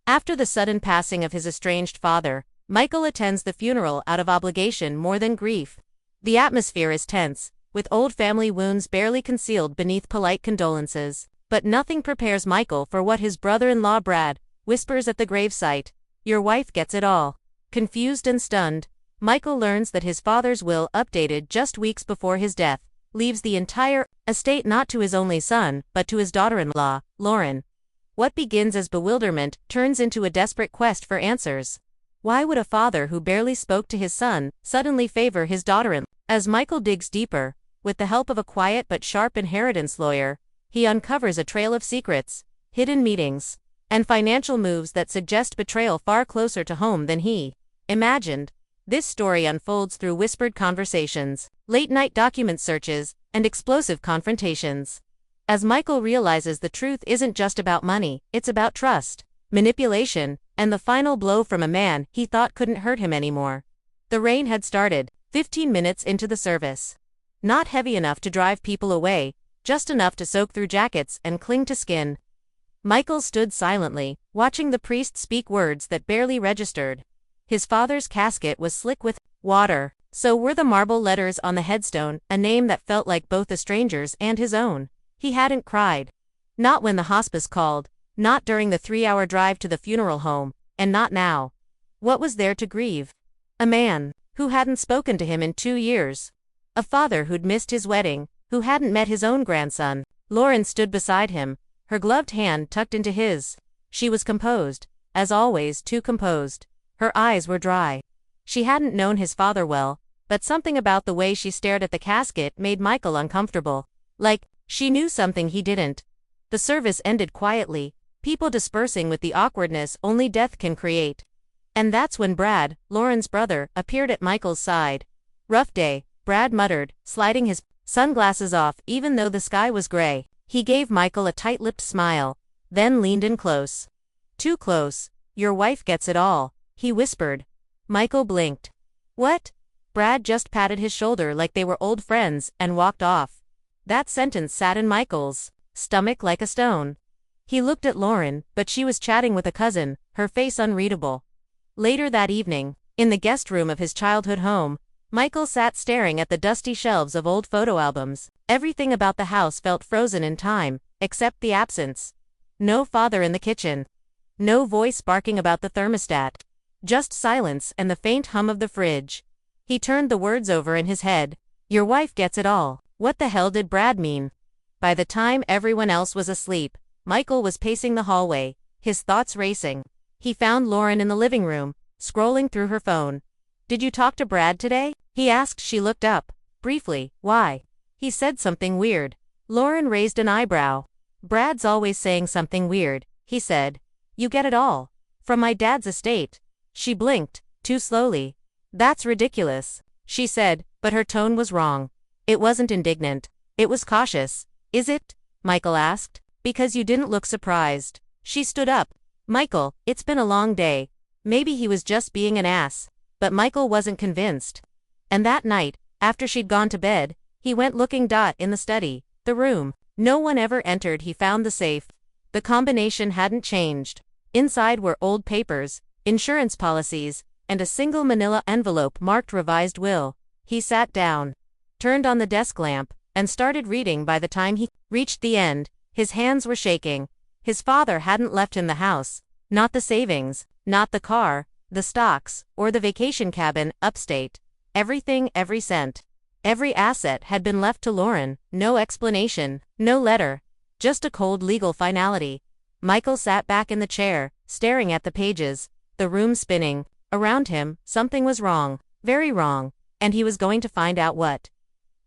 After the sudden passing of his estranged father, Michael attends the funeral out of obligation more than grief. The atmosphere is tense, with old family wounds barely concealed beneath polite condolences. But nothing prepares Michael for what his brother-in-law Brad whispers at the gravesite. "Your wife gets it all." Confused and stunned, Michael learns that his father's will, updated just weeks before his death, leaves the entire estate not to his only son, but to his daughter-in-law, Lauren. What begins as bewilderment turns into a desperate quest for answers. Why would a father who barely spoke to his son suddenly favor his daughter-in-law? As Michael digs deeper, with the help of a quiet but sharp inheritance lawyer, he uncovers a trail of secrets, hidden meetings, and financial moves that suggest betrayal far closer to home than he imagined. This story unfolds through whispered conversations, late-night document searches, and explosive confrontations. As Michael realizes the truth isn't just about money, it's about trust, manipulation, and the final blow from a man he thought couldn't hurt him anymore. The rain had started, 15 minutes into the service. Not heavy enough to drive people away, just enough to soak through jackets and cling to skin. Michael stood silently, watching the priest speak words that barely registered. His father's casket was slick with water, so were the marble letters on the headstone, a name that felt like both a stranger's and his own. He hadn't cried. Not when the hospice called, not during the 3-hour drive to the funeral home, and not now. What was there to grieve? A man who hadn't spoken to him in 2 years. A father who'd missed his wedding, who hadn't met his own grandson. Lauren stood beside him, her gloved hand tucked into his. She was composed, as always, too composed. Her eyes were dry. She hadn't known his father well, but something about the way she stared at the casket made Michael uncomfortable. Like, she knew something he didn't. The service ended quietly, people dispersing with the awkwardness only death can create. And that's when Brad, Lauren's brother, appeared at Michael's side. "Rough day," Brad muttered, sliding his sunglasses off even though the sky was gray. He gave Michael a tight-lipped smile, then leaned in close. Too close. "Your wife gets it all," he whispered. Michael blinked. "What?" Brad just patted his shoulder like they were old friends and walked off. That sentence sat in Michael's stomach like a stone. He looked at Lauren, but she was chatting with a cousin, her face unreadable. Later that evening, in the guest room of his childhood home, Michael sat staring at the dusty shelves of old photo albums. Everything about the house felt frozen in time, except the absence. No father in the kitchen. No voice barking about the thermostat. Just silence and the faint hum of the fridge. He turned the words over in his head. "Your wife gets it all." What the hell did Brad mean? By the time everyone else was asleep, Michael was pacing the hallway, his thoughts racing. He found Lauren in the living room, scrolling through her phone. "Did you talk to Brad today?" he asked. She looked up. Briefly. "Why?" "He said something weird." Lauren raised an eyebrow. "Brad's always saying something weird," he said. "You get it all. From my dad's estate." She blinked, too slowly. "That's ridiculous," she said, but her tone was wrong. It wasn't indignant. It was cautious. "Is it?" Michael asked. "Because you didn't look surprised." She stood up. "Michael, it's been a long day." Maybe he was just being an ass. But Michael wasn't convinced. And that night, after she'd gone to bed, he went looking in the study, the room. No one ever entered. He found the safe. The combination hadn't changed. Inside were old papers, insurance policies, and a single manila envelope marked revised will. He sat down, turned on the desk lamp, and started reading. By the time he reached the end, his hands were shaking. His father hadn't left him the house, not the savings, not the car, the stocks, or the vacation cabin upstate. Everything, every cent, every asset had been left to Lauren. No explanation, no letter, just a cold legal finality. Michael sat back in the chair, staring at the pages, the room spinning. Around him, something was wrong, very wrong, and he was going to find out what.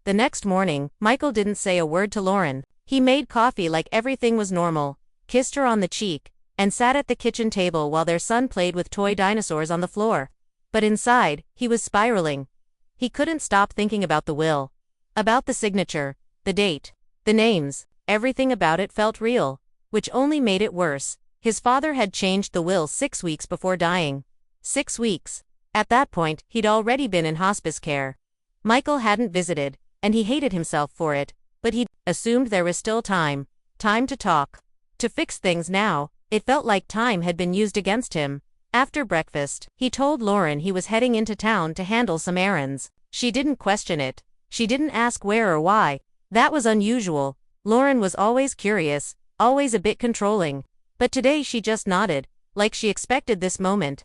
The next morning, Michael didn't say a word to Lauren. He made coffee like everything was normal, kissed her on the cheek, and sat at the kitchen table while their son played with toy dinosaurs on the floor. But inside, he was spiraling. He couldn't stop thinking about the will. About the signature, the date, the names, everything about it felt real. Which only made it worse. His father had changed the will 6 weeks before dying. 6 weeks. At that point, he'd already been in hospice care. Michael hadn't visited, and he hated himself for it, but he'd assumed there was still time. Time to talk. To fix things now, It felt like time had been used against him. After breakfast, he told Lauren he was heading into town to handle some errands. She didn't question it. She didn't ask where or why. That was unusual. Lauren was always curious, always a bit controlling. But today she just nodded, like she expected this moment.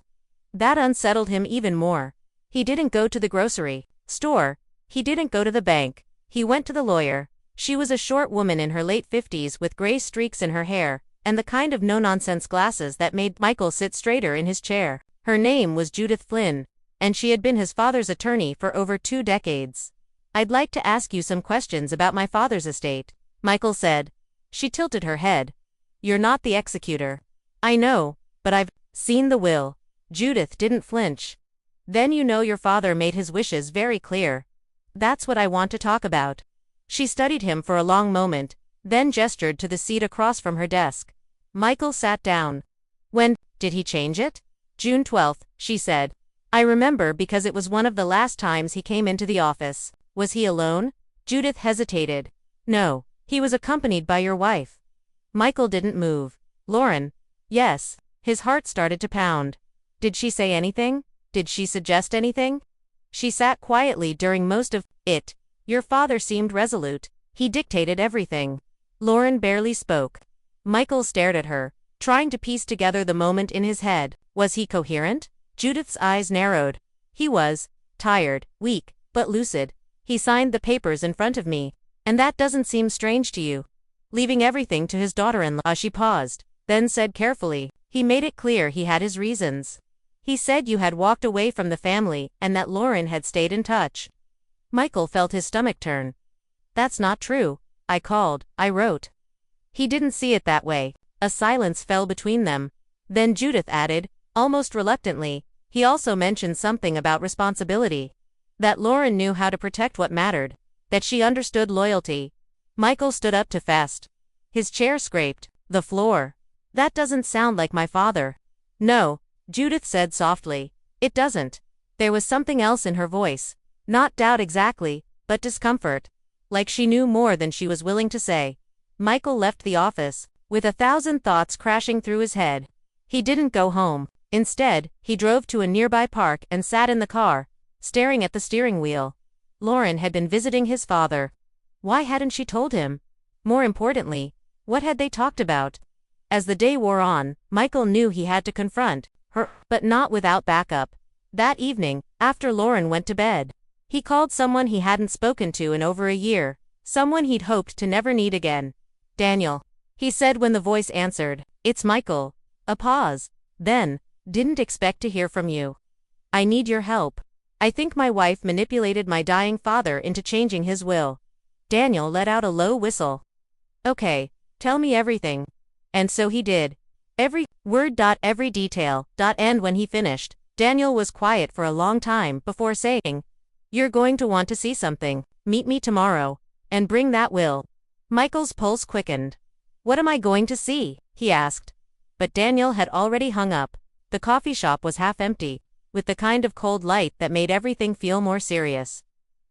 That unsettled him even more. He didn't go to the grocery store. He didn't go to the bank. He went to the lawyer. She was a short woman in her late 50s with gray streaks in her hair, and the kind of no-nonsense glasses that made Michael sit straighter in his chair. Her name was Judith Flynn, and she had been his father's attorney for over 2 decades. "I'd like to ask you some questions about my father's estate," Michael said. She tilted her head. "You're not the executor." "I know, but I've seen the will." Judith didn't flinch. "Then you know your father made his wishes very clear." "That's what I want to talk about." She studied him for a long moment, then gestured to the seat across from her desk. Michael sat down. "When did he change it?" "June 12th, she said. "I remember because it was one of the last times he came into the office." "Was he alone?" Judith hesitated. "No, he was accompanied by your wife." Michael didn't move. "Lauren?" "Yes." His heart started to pound. "Did she say anything? Did she suggest anything?" "She sat quietly during most of it. Your father seemed resolute. He dictated everything." Lauren barely spoke. Michael stared at her, trying to piece together the moment in his head. Was he coherent? Judith's eyes narrowed. "He was. Tired, weak, but lucid. He signed the papers in front of me. And that doesn't seem strange to you?" "Leaving everything to his daughter-in-law." She paused, then said carefully, "He made it clear he had his reasons. He said you had walked away from the family and that Lauren had stayed in touch." Michael felt his stomach turn. "That's not true. I called, I wrote." He didn't see it that way. A silence fell between them. Then Judith added, almost reluctantly, "He also mentioned something about responsibility. That Lauren knew how to protect what mattered. That she understood loyalty." Michael stood up to fest. His chair scraped the floor. "That doesn't sound like my father." "No," Judith said softly. "It doesn't." There was something else in her voice. Not doubt exactly, but discomfort. Like she knew more than she was willing to say. Michael left the office, with 1,000 thoughts crashing through his head. He didn't go home. Instead, he drove to a nearby park and sat in the car, staring at the steering wheel. Lauren had been visiting his father. Why hadn't she told him? More importantly, what had they talked about? As the day wore on, Michael knew he had to confront her, but not without backup. That evening, after Lauren went to bed, he called someone he hadn't spoken to in over a year, someone he'd hoped to never need again. "Daniel," he said when the voice answered. "It's Michael." A pause. Then, "Didn't expect to hear from you. I need your help. I think my wife manipulated my dying father into changing his will." Daniel let out a low whistle. "Okay, tell me everything." And so he did. Every word, every detail, and when he finished, Daniel was quiet for a long time before saying, "You're going to want to see something. Meet me tomorrow. And bring that will." Michael's pulse quickened. "What am I going to see?" he asked. But Daniel had already hung up. The coffee shop was half empty, with the kind of cold light that made everything feel more serious.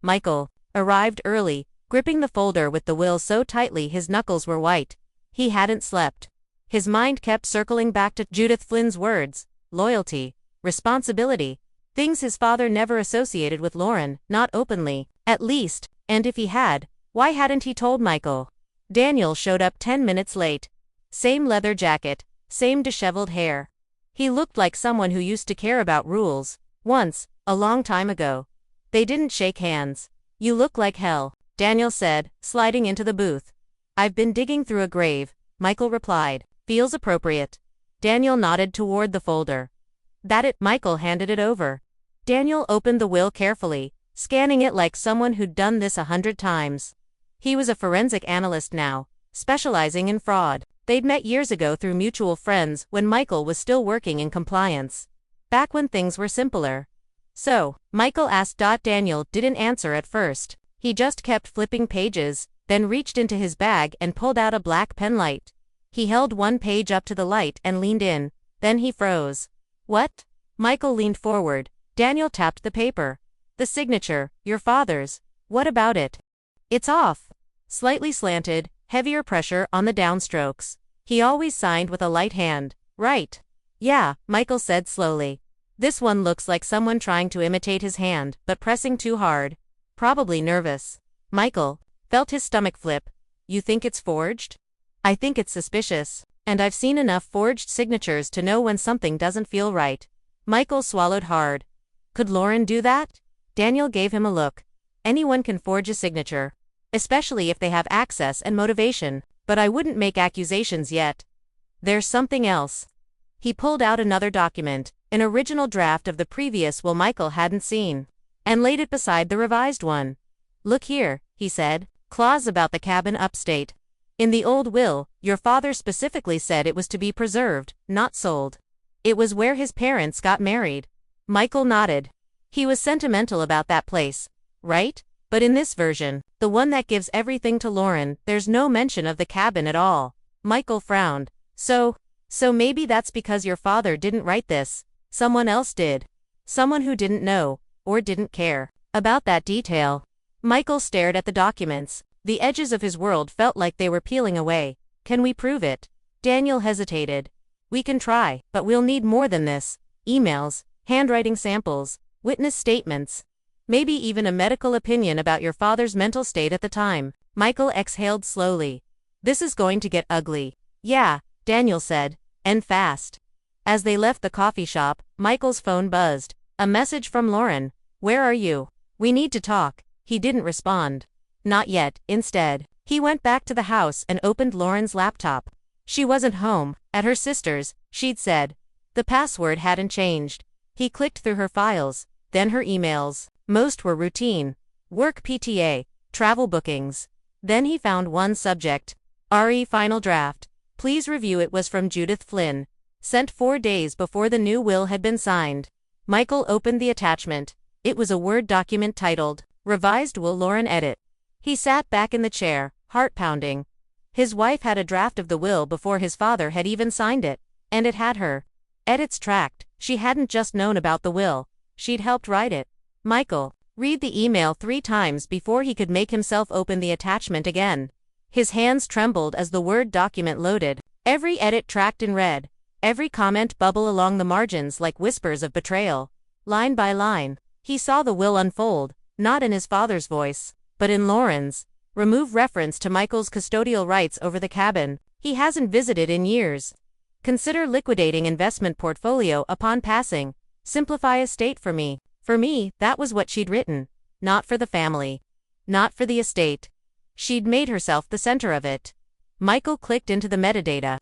Michael arrived early, gripping the folder with the will so tightly his knuckles were white. He hadn't slept. His mind kept circling back to Judith Flynn's words: loyalty, responsibility, things his father never associated with Lauren, not openly, at least, and if he had, why hadn't he told Michael? Daniel showed up 10 minutes late. Same leather jacket, same disheveled hair. He looked like someone who used to care about rules, once, a long time ago. They didn't shake hands. "You look like hell," Daniel said, sliding into the booth. "I've been digging through a grave," Michael replied. "Feels appropriate." Daniel nodded toward the folder. "That it?" Michael handed it over. Daniel opened the will carefully, scanning it like someone who'd done this 100 times. He was a forensic analyst now, specializing in fraud. They'd met years ago through mutual friends when Michael was still working in compliance. Back when things were simpler. "So," Michael asked. Daniel didn't answer at first. He just kept flipping pages, then reached into his bag and pulled out a black penlight. He held one page up to the light and leaned in, then he froze. "What?" Michael leaned forward. Daniel tapped the paper. "The signature, your father's. What about it?" "It's off." Slightly slanted, heavier pressure on the downstrokes. He always signed with a light hand, right? Yeah, Michael said slowly. This one looks like someone trying to imitate his hand, but pressing too hard. Probably nervous. Michael felt his stomach flip. You think it's forged? I think it's suspicious. And I've seen enough forged signatures to know when something doesn't feel right. Michael swallowed hard. Could Lauren do that? Daniel gave him a look. Anyone can forge a signature. Especially if they have access and motivation, but I wouldn't make accusations yet. There's something else. He pulled out another document, an original draft of the previous will Michael hadn't seen, and laid it beside the revised one. Look here, he said, clause about the cabin upstate. In the old will, your father specifically said it was to be preserved, not sold. It was where his parents got married. Michael nodded. He was sentimental about that place, right? But in this version, the one that gives everything to Lauren, there's no mention of the cabin at all. Michael frowned. So maybe that's because your father didn't write this. Someone else did. Someone who didn't know, or didn't care, about that detail. Michael stared at the documents. The edges of his world felt like they were peeling away. Can we prove it? Daniel hesitated. We can try, but we'll need more than this. Emails, handwriting samples, witness statements. Maybe even a medical opinion about your father's mental state at the time. Michael exhaled slowly. This is going to get ugly. Yeah, Daniel said, and fast. As they left the coffee shop, Michael's phone buzzed. A message from Lauren. Where are you? We need to talk. He didn't respond. Not yet. Instead, he went back to the house and opened Lauren's laptop. She wasn't home, at her sister's, she'd said. The password hadn't changed. He clicked through her files, then her emails. Most were routine. Work PTA, travel bookings. Then he found one subject. RE final draft. Please review. It was from Judith Flynn. Sent 4 days before the new will had been signed. Michael opened the attachment. It was a Word document titled, Revised Will Lauren Edit. He sat back in the chair, heart pounding. His wife had a draft of the will before his father had even signed it, and it had her edits tracked. She hadn't just known about the will, she'd helped write it. Michael read the email 3 times before he could make himself open the attachment again. His hands trembled as the Word document loaded, every edit tracked in red, every comment bubble along the margins like whispers of betrayal. Line by line, he saw the will unfold, not in his father's voice, but in Lauren's. Remove reference to Michael's custodial rights over the cabin. He hasn't visited in years. Consider liquidating investment portfolio upon passing. Simplify estate for me. For me, that was what she'd written. Not for the family. Not for the estate. She'd made herself the center of it. Michael clicked into the metadata.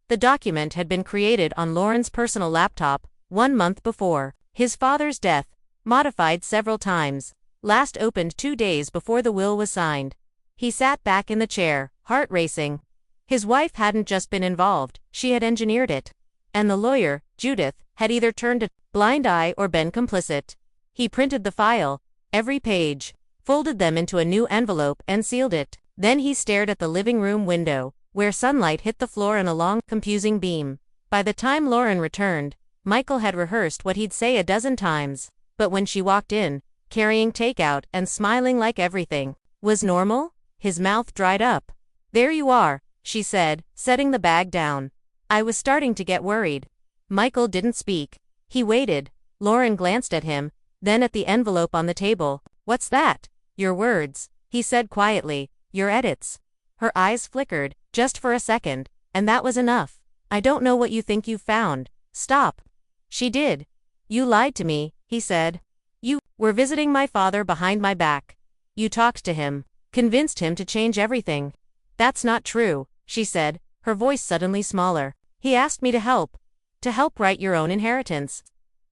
The document had been created on Lauren's personal laptop 1 month before his father's death, modified several times. Last opened 2 days before the will was signed. He sat back in the chair, heart racing. His wife hadn't just been involved, she had engineered it. And the lawyer, Judith, had either turned a blind eye or been complicit. He printed the file, every page, folded them into a new envelope and sealed it. Then he stared at the living room window, where sunlight hit the floor in a long, confusing beam. By the time Lauren returned, Michael had rehearsed what he'd say a dozen times. But when she walked in, carrying takeout and smiling like everything was normal, his mouth dried up. There you are, she said, setting the bag down. I was starting to get worried. Michael didn't speak. He waited. Lauren glanced at him, then at the envelope on the table. What's that? Your words, he said quietly. Your edits. Her eyes flickered, just for a second, and that was enough. I don't know what you think you've found. Stop. She did. You lied to me, he said. You were visiting my father behind my back. You talked to him. Convinced him to change everything. That's not true, she said, her voice suddenly smaller. He asked me to help. To help write your own inheritance.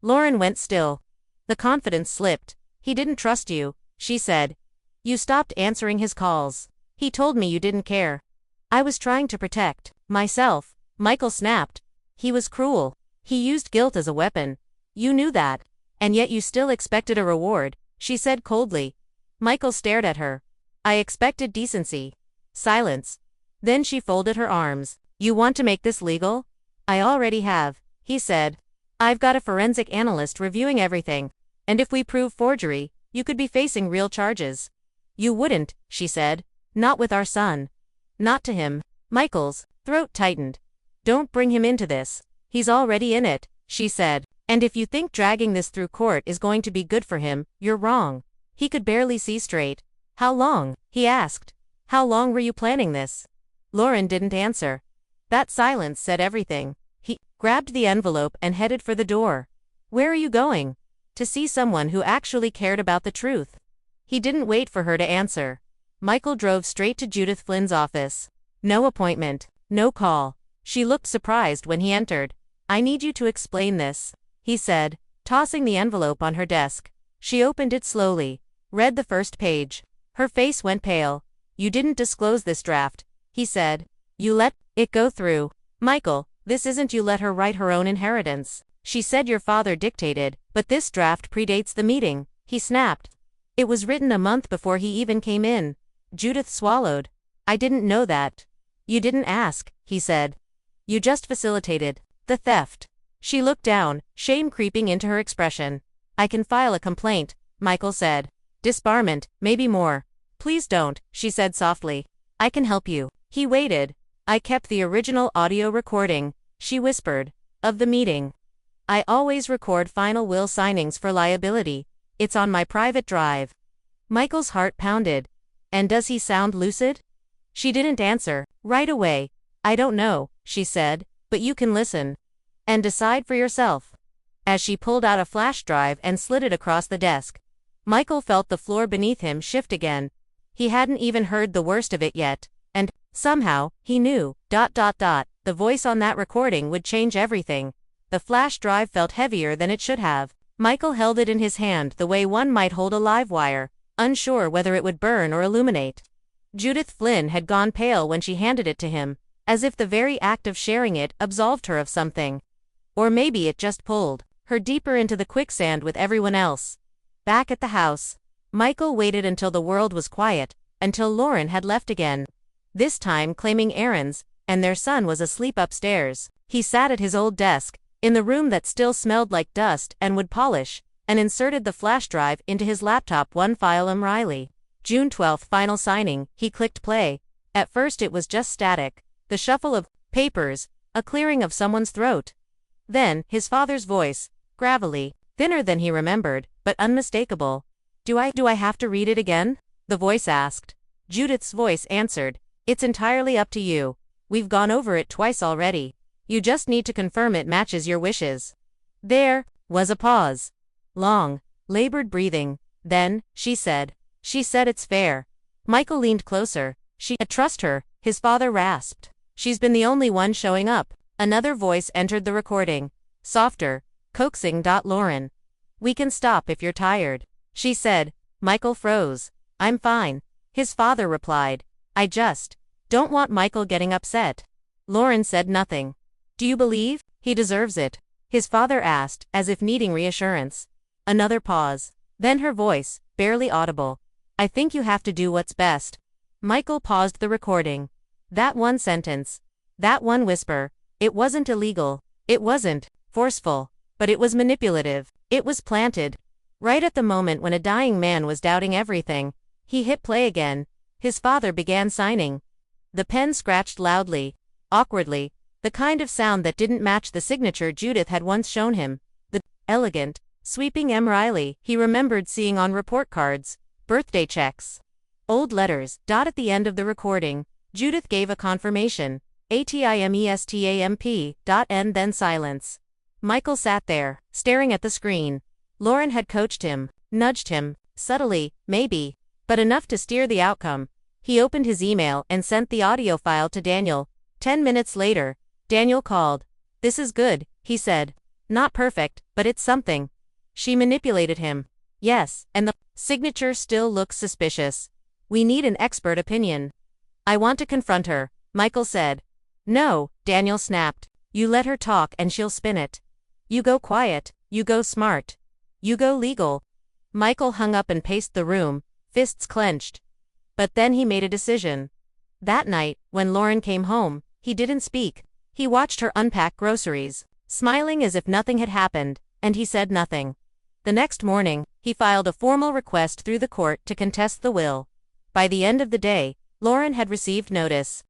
Lauren went still. The confidence slipped. He didn't trust you, she said. You stopped answering his calls. He told me you didn't care. I was trying to protect myself. Michael snapped. He was cruel. He used guilt as a weapon. You knew that. And yet you still expected a reward, she said coldly. Michael stared at her. I expected decency. Silence. Then she folded her arms. You want to make this legal? I already have, he said. I've got a forensic analyst reviewing everything. And if we prove forgery, you could be facing real charges. You wouldn't, she said. Not with our son. Not to him. Michael's throat tightened. "Don't bring him into this. He's already in it," she said. "And if you think dragging this through court is going to be good for him, you're wrong." He could barely see straight. "How long?" he asked. "How long were you planning this?" Lauren didn't answer. That silence said everything. He grabbed the envelope and headed for the door. "Where are you going?" "To see someone who actually cared about the truth." He didn't wait for her to answer. Michael drove straight to Judith Flynn's office. No appointment, no call. She looked surprised when he entered. "I need you to explain this," he said, tossing the envelope on her desk. She opened it slowly, read the first page. Her face went pale. "You didn't disclose this draft," he said. "You let it go through." "Michael, this isn't you let her write her own inheritance. She said your father dictated, but this draft predates the meeting," he snapped. "It was written a month before he even came in." Judith swallowed. "I didn't know that." "You didn't ask," he said. "You just facilitated the theft." She looked down, shame creeping into her expression. "I can file a complaint," Michael said. "Disbarment, maybe more." "Please don't," she said softly. "I can help you." He waited. "I kept the original audio recording," she whispered, "of the meeting. I always record final will signings for liability. It's on my private drive." Michael's heart pounded. "And does he sound lucid?" She didn't answer. Right away. "I don't know," she said, "but you can listen and decide for yourself." As she pulled out a flash drive and slid it across the desk, Michael felt the floor beneath him shift again. He hadn't even heard the worst of it yet, and, somehow, he knew, the voice on that recording would change everything. The flash drive felt heavier than it should have. Michael held it in his hand the way one might hold a live wire, unsure whether it would burn or illuminate. Judith Flynn had gone pale when she handed it to him, as if the very act of sharing it absolved her of something. Or maybe it just pulled her deeper into the quicksand with everyone else. Back at the house, Michael waited until the world was quiet, until Lauren had left again, this time claiming errands, and their son was asleep upstairs. He sat at his old desk, in the room that still smelled like dust and wood polish, and inserted the flash drive into his laptop. One file. Riley. June 12 final signing. He clicked play. At first it was just static, the shuffle of papers, a clearing of someone's throat. Then, his father's voice, gravelly, thinner than he remembered, but unmistakable. Do I have to read it again?" the voice asked. Judith's voice answered, "It's entirely up to you. We've gone over it twice already. You just need to confirm it matches your wishes." There was a pause. Long, labored breathing. Then, she said, "It's fair." Michael leaned closer. "Trust her," his father rasped. "She's been the only one showing up." Another voice entered the recording. Softer, coaxing. "Lauren. We can stop if you're tired," she said. Michael froze. "I'm fine," his father replied. "I just don't want Michael getting upset." Lauren said nothing. "Do you believe he deserves it?" his father asked, as if needing reassurance. Another pause. Then her voice, barely audible. "I think you have to do what's best." Michael paused the recording. That one sentence, that one whisper, it wasn't illegal, it wasn't forceful, but it was manipulative. It was planted. Right at the moment when a dying man was doubting everything. He hit play again. His father began signing. The pen scratched loudly, awkwardly, the kind of sound that didn't match the signature Judith had once shown him. The elegant, sweeping M. Riley he remembered seeing on report cards, birthday checks, old letters. At the end of the recording, Judith gave a confirmation. ATIMESTAMP. And then silence. Michael sat there, staring at the screen. Lauren had coached him, nudged him, subtly, maybe, but enough to steer the outcome. He opened his email and sent the audio file to Daniel. 10 minutes later, Daniel called. "This is good," he said. "Not perfect, but it's something." She manipulated him. "Yes, and the signature still looks suspicious. We need an expert opinion." "I want to confront her," Michael said. "No," Daniel snapped. "You let her talk and she'll spin it. You go quiet, you go smart. You go legal." Michael hung up and paced the room, fists clenched. But then he made a decision. That night, when Lauren came home, he didn't speak. He watched her unpack groceries, smiling as if nothing had happened, and he said nothing. The next morning, he filed a formal request through the court to contest the will. By the end of the day, Lauren had received notice.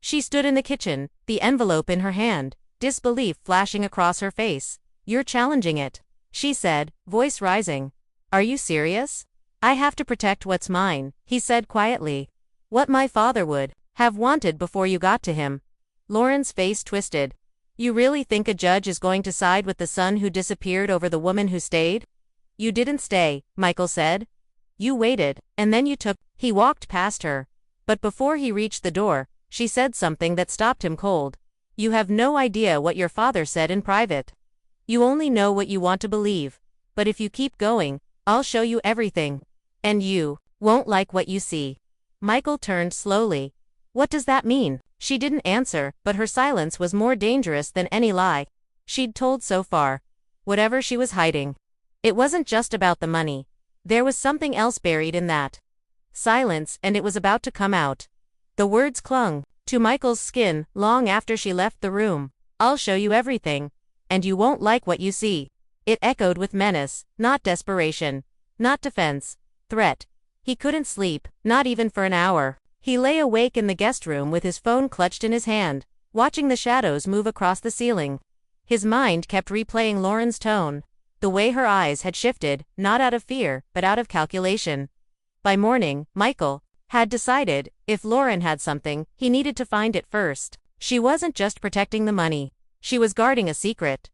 She stood in the kitchen, the envelope in her hand, disbelief flashing across her face. "You're challenging it," she said, voice rising. "Are you serious?" "I have to protect what's mine," he said quietly. "What my father would have wanted before you got to him." Lauren's face twisted. "You really think a judge is going to side with the son who disappeared over the woman who stayed?" "You didn't stay," Michael said. "You waited, and then you took—" He walked past her. But before he reached the door, she said something that stopped him cold. "You have no idea what your father said in private. You only know what you want to believe. But if you keep going, I'll show you everything. And you won't like what you see." Michael turned slowly. "What does that mean?" She didn't answer, but her silence was more dangerous than any lie she'd told so far. Whatever she was hiding, it wasn't just about the money. There was something else buried in that silence, and it was about to come out. The words clung to Michael's skin long after she left the room. "I'll show you everything. And you won't like what you see." It echoed with menace, not desperation, not defense, threat. He couldn't sleep, not even for an hour. He lay awake in the guest room with his phone clutched in his hand, watching the shadows move across the ceiling. His mind kept replaying Lauren's tone, the way her eyes had shifted, not out of fear, but out of calculation. By morning, Michael had decided, if Lauren had something, he needed to find it first. She wasn't just protecting the money. She was guarding a secret.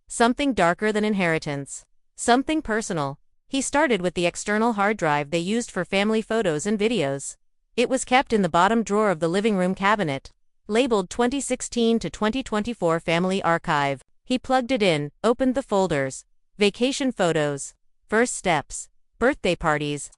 Something darker than inheritance. Something personal. He started with the external hard drive they used for family photos and videos. It was kept in the bottom drawer of the living room cabinet, labeled 2016 to 2024 Family Archive. He plugged it in, opened the folders. Vacation photos, first steps, birthday parties.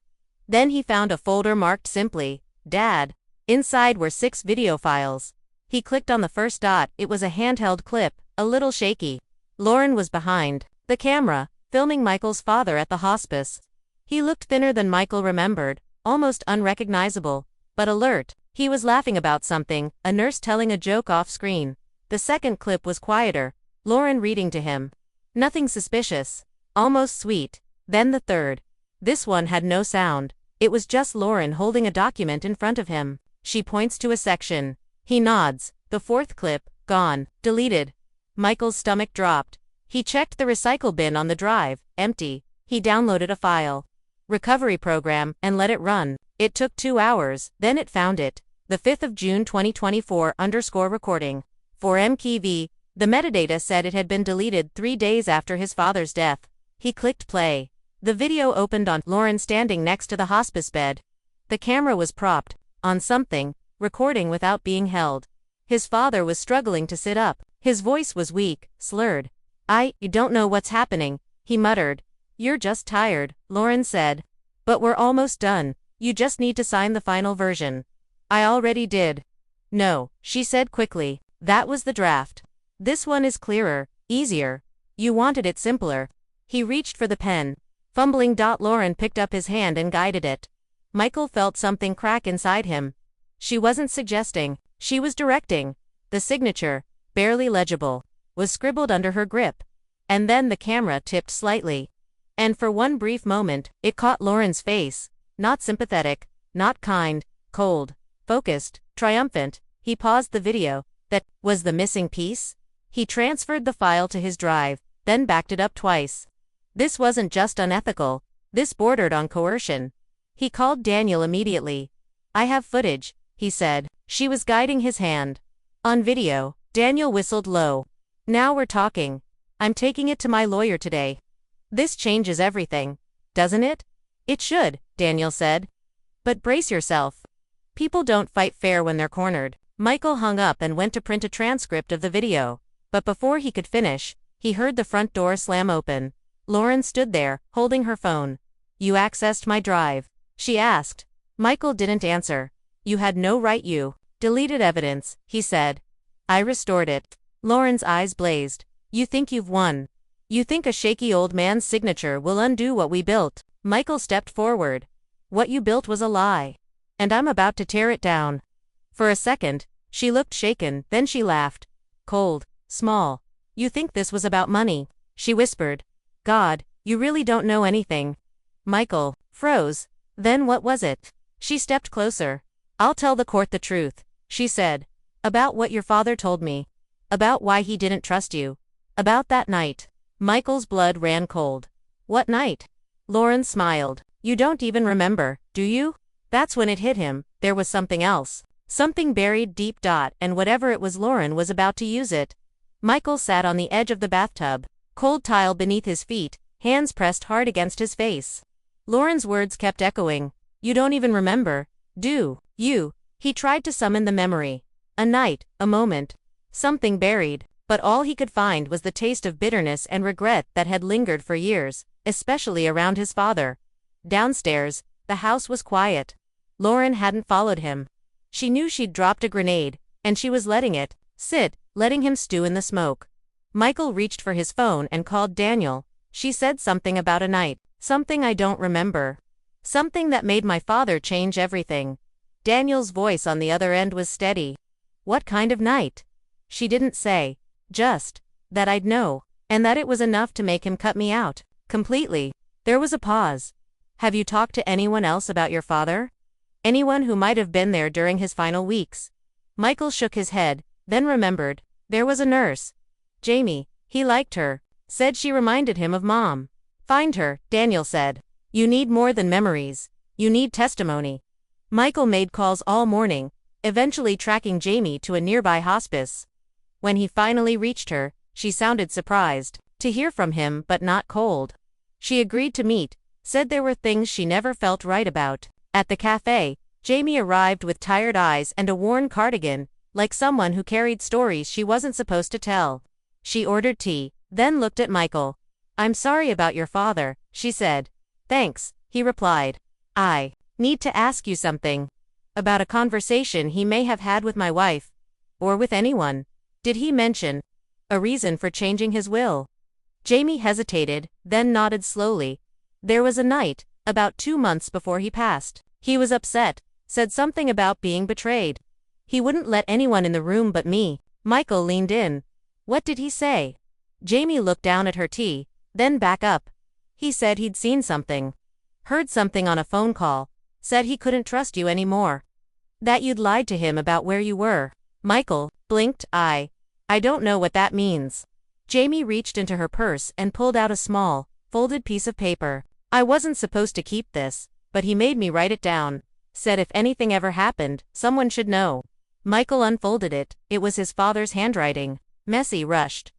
Then he found a folder marked simply, Dad. Inside were 6 video files. He clicked on the first dot. It was a handheld clip, a little shaky. Lauren was behind the camera, filming Michael's father at the hospice. He looked thinner than Michael remembered, almost unrecognizable, but alert. He was laughing about something, a nurse telling a joke off screen. The second clip was quieter, Lauren reading to him. Nothing suspicious, almost sweet. Then the third. This one had no sound. It was just Lauren holding a document in front of him. She points to a section. He nods. The fourth clip, gone, deleted. Michael's stomach dropped. He checked the recycle bin on the drive, empty. He downloaded a file recovery program and let it run. It took 2 hours, then it found it. The 5th of June 2024_recording. For MKV, the metadata said it had been deleted 3 days after his father's death. He clicked play. The video opened on Lauren standing next to the hospice bed. The camera was propped on something, recording without being held. His father was struggling to sit up. His voice was weak, slurred. You don't know what's happening," he muttered. "You're just tired," Lauren said. "But we're almost done. You just need to sign the final version." "I already did." "No," she said quickly. "That was the draft. This one is clearer, easier. You wanted it simpler." He reached for the pen. Fumbling. Lauren picked up his hand and guided it. Michael felt something crack inside him. She wasn't suggesting, she was directing. The signature, barely legible, was scribbled under her grip. And then the camera tipped slightly. And for one brief moment, it caught Lauren's face. Not sympathetic, not kind, cold, focused, triumphant. He paused the video. That was the missing piece? He transferred the file to his drive, then backed it up twice. This wasn't just unethical. This bordered on coercion. He called Daniel immediately. "I have footage," he said. She was guiding his hand. "On video." Daniel whistled low. "Now we're talking. I'm taking it to my lawyer today." "This changes everything, doesn't it?" "It should," Daniel said. "But brace yourself. People don't fight fair when they're cornered." Michael hung up and went to print a transcript of the video. But before he could finish, he heard the front door slam open. Lauren stood there, holding her phone. "You accessed my drive?" she asked. Michael didn't answer. "You had no right. You deleted evidence," he said. "I restored it." Lauren's eyes blazed. "You think you've won? You think a shaky old man's signature will undo what we built?" Michael stepped forward. "What you built was a lie. And I'm about to tear it down." For a second, she looked shaken, then she laughed. Cold, small. "You think this was about money?" she whispered. "God, you really don't know anything." Michael froze. "Then what was it?" She stepped closer. "I'll tell the court the truth," she said. About what your father told me. About why he didn't trust you. About that night. Michael's blood ran cold. What night? Lauren smiled. You don't even remember, do you? That's when it hit him, there was something else. Something buried deep. And whatever it was, Lauren was about to use it. Michael sat on the edge of the bathtub, cold tile beneath his feet, hands pressed hard against his face. Lauren's words kept echoing. You don't even remember, do you? He tried to summon the memory. A night, a moment. Something buried, but all he could find was the taste of bitterness and regret that had lingered for years, especially around his father. Downstairs, the house was quiet. Lauren hadn't followed him. She knew she'd dropped a grenade, and she was letting it sit, letting him stew in the smoke. Michael reached for his phone and called Daniel. She said something about a night, something I don't remember. Something that made my father change everything. Daniel's voice on the other end was steady. What kind of night? She didn't say. Just that I'd know, and that it was enough to make him cut me out, completely. There was a pause. Have you talked to anyone else about your father? Anyone who might have been there during his final weeks? Michael shook his head, then remembered. There was a nurse. Jamie, he liked her. Said she reminded him of Mom. Find her, Daniel said. You need more than memories. You need testimony. Michael made calls all morning, eventually tracking Jamie to a nearby hospice. When he finally reached her, she sounded surprised to hear from him, but not cold. She agreed to meet, said there were things she never felt right about. At the cafe, Jamie arrived with tired eyes and a worn cardigan, like someone who carried stories she wasn't supposed to tell. She ordered tea, then looked at Michael. I'm sorry about your father, she said. Thanks, he replied. I need to ask you something. About a conversation he may have had with my wife. Or with anyone. Did he mention a reason for changing his will? Jamie hesitated, then nodded slowly. There was a night, about 2 months before he passed. He was upset, said something about being betrayed. He wouldn't let anyone in the room but me. Michael leaned in. What did he say? Jamie looked down at her tea, then back up. He said he'd seen something. Heard something on a phone call. Said he couldn't trust you anymore. That you'd lied to him about where you were. Michael blinked. I don't know what that means. Jamie reached into her purse and pulled out a small, folded piece of paper. I wasn't supposed to keep this, but he made me write it down. Said if anything ever happened, someone should know. Michael unfolded it. It was his father's handwriting. Messy, rushed.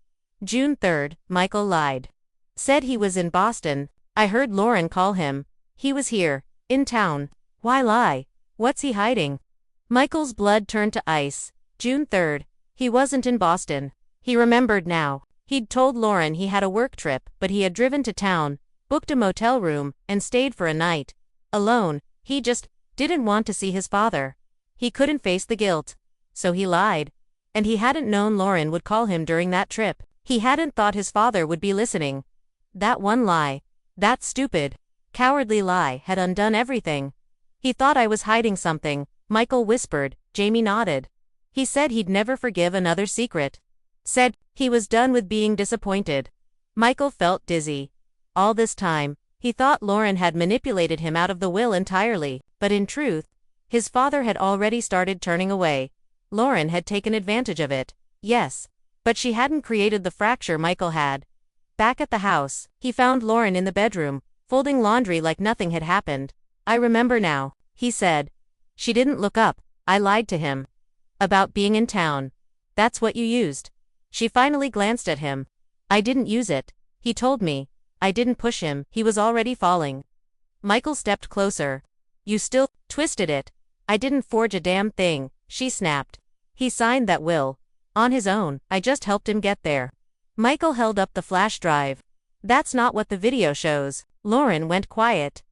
June 3rd, Michael lied. Said he was in Boston. I heard Lauren call him. He was here, in town. Why lie? What's he hiding? Michael's blood turned to ice. June 3rd. He wasn't in Boston. He remembered now. He'd told Lauren he had a work trip, but he had driven to town, booked a motel room, and stayed for a night. Alone, he just didn't want to see his father. He couldn't face the guilt. So he lied. And he hadn't known Lauren would call him during that trip. He hadn't thought his father would be listening. That one lie, that stupid, cowardly lie, had undone everything. He thought I was hiding something, Michael whispered. Jamie nodded. He said he'd never forgive another secret. Said he was done with being disappointed. Michael felt dizzy. All this time, he thought Lauren had manipulated him out of the will entirely, but in truth, his father had already started turning away. Lauren had taken advantage of it, yes, but she hadn't created the fracture Michael had. Back at the house, he found Lauren in the bedroom, folding laundry like nothing had happened. I remember now, he said. She didn't look up. I lied to him. About being in town. That's what you used. She finally glanced at him. I didn't use it. He told me. I didn't push him. He was already falling. Michael stepped closer. You still twisted it. I didn't forge a damn thing, she snapped. He signed that will. On his own. I just helped him get there. Michael held up the flash drive. That's not what the video shows. Lauren went quiet.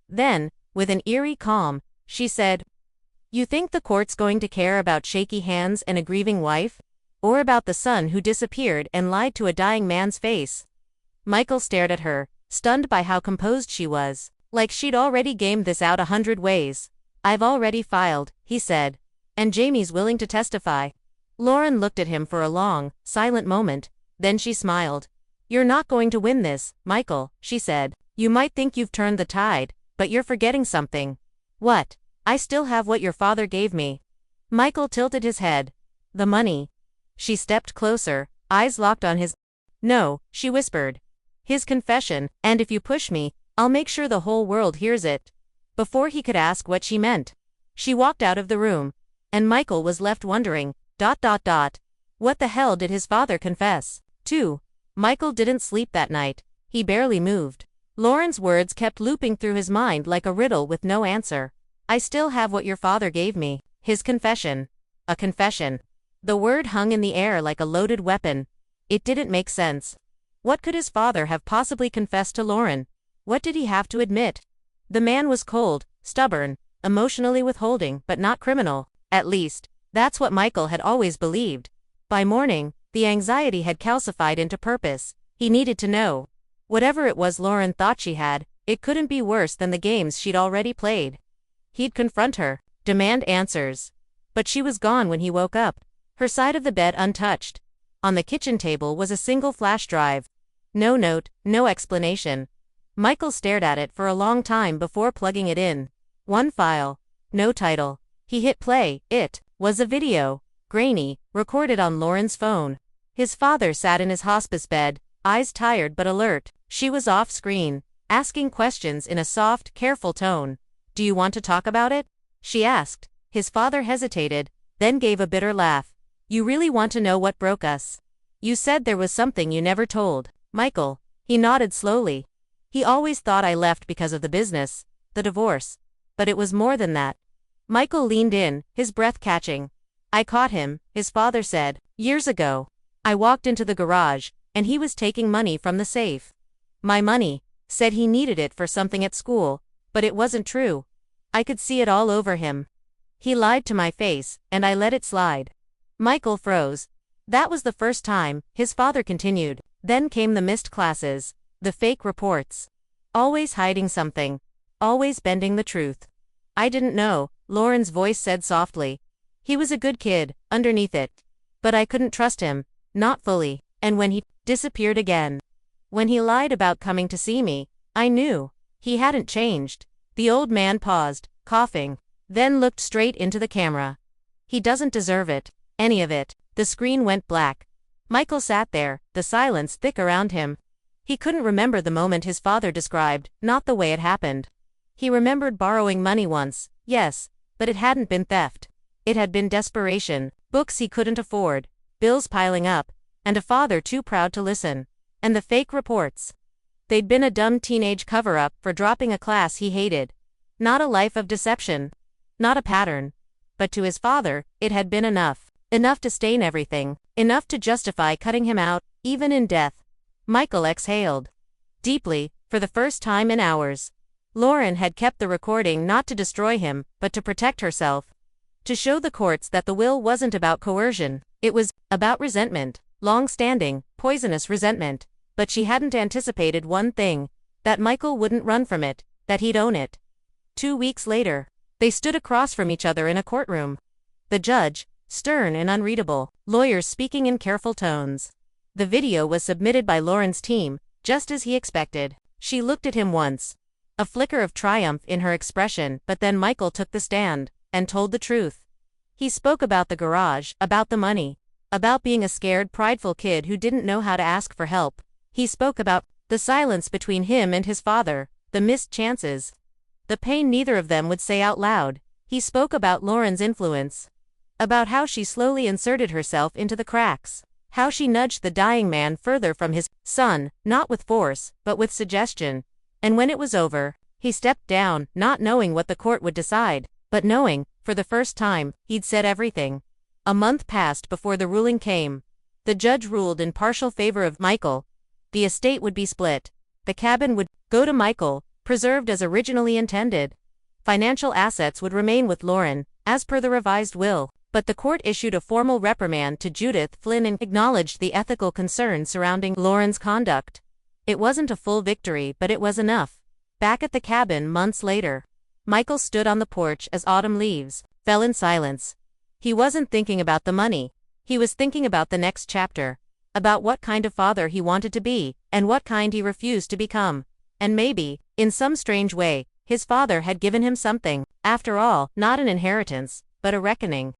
Then, with an eerie calm, she said, You think the court's going to care about shaky hands and a grieving wife? Or about the son who disappeared and lied to a dying man's face? Michael stared at her, stunned by how composed she was, like she'd already gamed this out 100 ways. I've already filed, he said. And Jamie's willing to testify. Lauren looked at him for a long, silent moment, then she smiled. You're not going to win this, Michael, she said. You might think you've turned the tide, but you're forgetting something. What? I still have what your father gave me. Michael tilted his head. The money. She stepped closer, eyes locked on his. No, she whispered. His confession, and if you push me, I'll make sure the whole world hears it. Before he could ask what she meant, she walked out of the room, and Michael was left wondering, ... What the hell did his father confess to? Michael didn't sleep that night. He barely moved. Lauren's words kept looping through his mind like a riddle with no answer. I still have what your father gave me. His confession. A confession. The word hung in the air like a loaded weapon. It didn't make sense. What could his father have possibly confessed to Lauren? What did he have to admit? The man was cold, stubborn, emotionally withholding, but not criminal. At least, that's what Michael had always believed. By morning, the anxiety had calcified into purpose. He needed to know. Whatever it was Lauren thought she had, it couldn't be worse than the games she'd already played. He'd confront her, demand answers. But she was gone when he woke up, her side of the bed untouched. On the kitchen table was a single flash drive. No note, no explanation. Michael stared at it for a long time before plugging it in. One file. No title. He hit play. It was a video, grainy, recorded on Lauren's phone. His father sat in his hospice bed, eyes tired but alert. She was off screen, asking questions in a soft, careful tone. Do you want to talk about it? She asked. His father hesitated, then gave a bitter laugh. You really want to know what broke us? You said there was something you never told, Michael. He nodded slowly. He always thought I left because of the business, the divorce. But it was more than that. Michael leaned in, his breath catching. I caught him, his father said, years ago. I walked into the garage, and he was taking money from the safe. My money, said he needed it for something at school, but it wasn't true. I could see it all over him. He lied to my face, and I let it slide. Michael froze. That was the first time, his father continued. Then came the missed classes, the fake reports. Always hiding something. Always bending the truth. I didn't know, Lauren's voice said softly. He was a good kid, underneath it. But I couldn't trust him, not fully, and when he disappeared again. When he lied about coming to see me, I knew. He hadn't changed. The old man paused, coughing, then looked straight into the camera. He doesn't deserve it. Any of it. The screen went black. Michael sat there, the silence thick around him. He couldn't remember the moment his father described, not the way it happened. He remembered borrowing money once, yes, but it hadn't been theft. It had been desperation, books he couldn't afford, bills piling up, and a father too proud to listen. And the fake reports. They'd been a dumb teenage cover-up for dropping a class he hated. Not a life of deception. Not a pattern. But to his father, it had been enough. Enough to stain everything. Enough to justify cutting him out, even in death. Michael exhaled. Deeply, for the first time in hours. Lauren had kept the recording not to destroy him, but to protect herself. To show the courts that the will wasn't about coercion. It was about resentment. Long-standing, poisonous resentment. But she hadn't anticipated one thing. That Michael wouldn't run from it. That he'd own it. 2 weeks later, they stood across from each other in a courtroom. The judge, stern and unreadable, lawyers speaking in careful tones. The video was submitted by Lauren's team, just as he expected. She looked at him once. A flicker of triumph in her expression, but then Michael took the stand, and told the truth. He spoke about the garage, about the money, about being a scared, prideful kid who didn't know how to ask for help. He spoke about the silence between him and his father, the missed chances, the pain neither of them would say out loud. He spoke about Lauren's influence. About how she slowly inserted herself into the cracks. How she nudged the dying man further from his son, not with force, but with suggestion. And when it was over, he stepped down, not knowing what the court would decide, but knowing, for the first time, he'd said everything. A month passed before the ruling came. The judge ruled in partial favor of Michael. The estate would be split. The cabin would go to Michael, preserved as originally intended. Financial assets would remain with Lauren, as per the revised will. But the court issued a formal reprimand to Judith Flynn and acknowledged the ethical concerns surrounding Lauren's conduct. It wasn't a full victory, but it was enough. Back at the cabin months later, Michael stood on the porch as autumn leaves fell in silence. He wasn't thinking about the money. He was thinking about the next chapter. About what kind of father he wanted to be, and what kind he refused to become. And maybe, in some strange way, his father had given him something. After all, not an inheritance, but a reckoning.